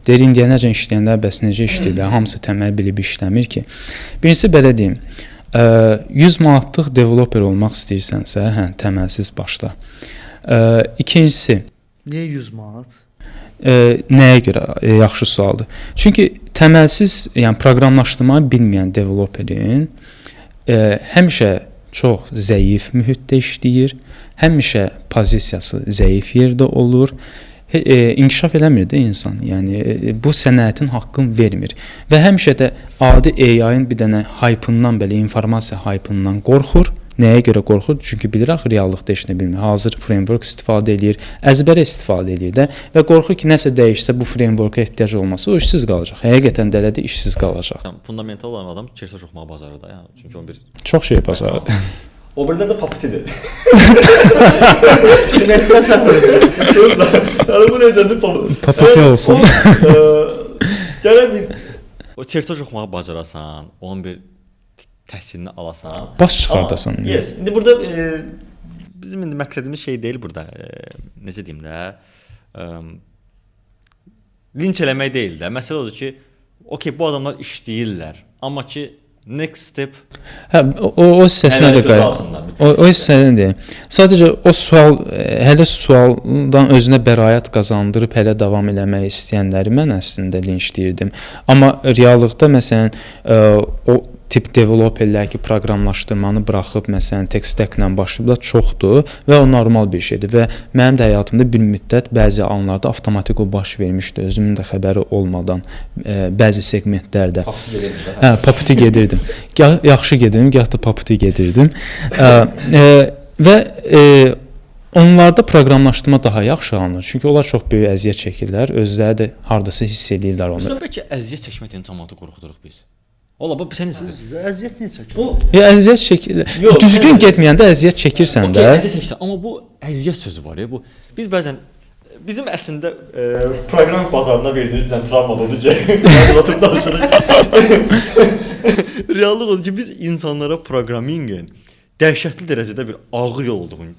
Deyir, indiyənəcən işləyənlər bəs necə işləyirlər? Hamısı təməl bilib işləmir ki. Birincisi, belə deyim, 100 manatlıq developer olmaq istəyirsənsə, hə, təməlsiz başla. İkincisi, niyə 100 manat? Nəyə görə? Yaxşı sualdır. Çünki təməlsiz, yəni proqramlaşdırmayı bilməyən developerin həmişə çox zəif mühitdə işləyir, həmişə pozisiyası zəif yerdə olur, inkişaf eləmir də insan. Yəni bu sənətin haqqını vermir və həmişə də adi AI-ın bir dənə hype-ından, belə informasiya hype-ından qorxur. Nəyə görə qorxur? Çünki bilir axı reallıqda heç nə bilmir. Hazır framework istifadə edir, əzbərə istifadə edir də və qorxur ki, nəsə dəyişsə bu frameworka ehtiyac olmasa o işsiz qalacaq. Həqiqətən də elədir, işsiz qalacaq. Fundamental olan adam kesə oxumağı bacarır da, yəni. Çünki onun bir çox şey bacarır. O birdən də papitidir. Nətlə səfərəcək. Yəni bu necədir papiti olsun. Gələn bir o çertoj oxumağı bacarasan, onun bir təhsilini alasan, baş çıxardasan. Yes. İndi burada bizim indi məqsədimiz şey deyil burada. Necə deyim də? Linç eləmək deyil də. Məsələ odur ki, okey, bu adamlar işləyirlər, amma ki next step. Hə, o hissəsinə də qayıt. O hissəsinə deyim. Sadəcə o sual, hələ sualdan özünə bəraət qazandırıb hələ davam eləmək istəyənləri mən əslində linçləyirdim. Amma reallıqda məsələn o tip developerlər ki, proqramlaşdırmanı buraxıb məsələn tech stack-la başlayıblar çoxdur və o normal bir şeydir və mənim də həyatımda bir müddət bəzi anlarda avtomatik o baş vermişdi, özümün də xəbəri olmadan bəzi segmentlərdə. Hə, papiti gedirdim. Gah yaxşı gedirdim, gah da papiti gedirdim. Və onlarda proqramlaşdırma daha yaxşı alınır. Çünki onlar çox böyük əziyyət çəkirlər, özləri də hardasa hiss edirlər onu. Sən bəlkə əziyyət çəkməkdən cəmaatı qorxuduruq biz. Ola, bu sən necədir? Əziyyət niyə çəkir? Əziyyət çəkir. Düzgün getməyəndə əziyyət çəkirsən də. Əziyyət çəkirsən, amma bu əziyyət sözü var ya, bu biz bəzən bizim əslində proqram bazarına verdiyimiz bir travma odur ki, oturub danışırıq. Reallıq odur ki, biz insanlara proqramingin dəhşətli dərəcədə bir ağır yol olduğunu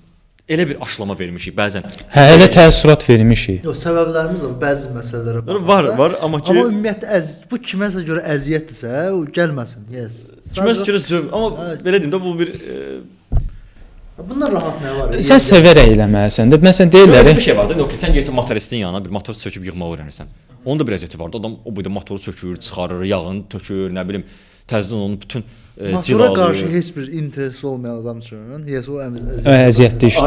elə bir aşlama vermişik bəzən. Hə, elə təəssürat vermişik. Yox, səbəblərimiz var, bəzi məsələlərə baxanda. Var, amma ki amma ümumiyyətlə bu kiməsə görə əziyyətdirsə, o gəlməsin. Yes. Kiməsə görə zövq, amma belə deyim də bu bir bundan rahat nə var? Sən sevərək eləməlisən də. Məsələn deyirlər, bir şey var da, sən gəlirsən motoristin yanına, bir motor söküb yığmağı öyrənirsən. Onun da bir əziyyəti var da, adam o boyda motoru sökür, çıxarır, yağını tökür, nə bilim, təzədən onun bütün motora qarşı heç bir interesi olmayan adam üçün, yes, o əziyyətli işdir.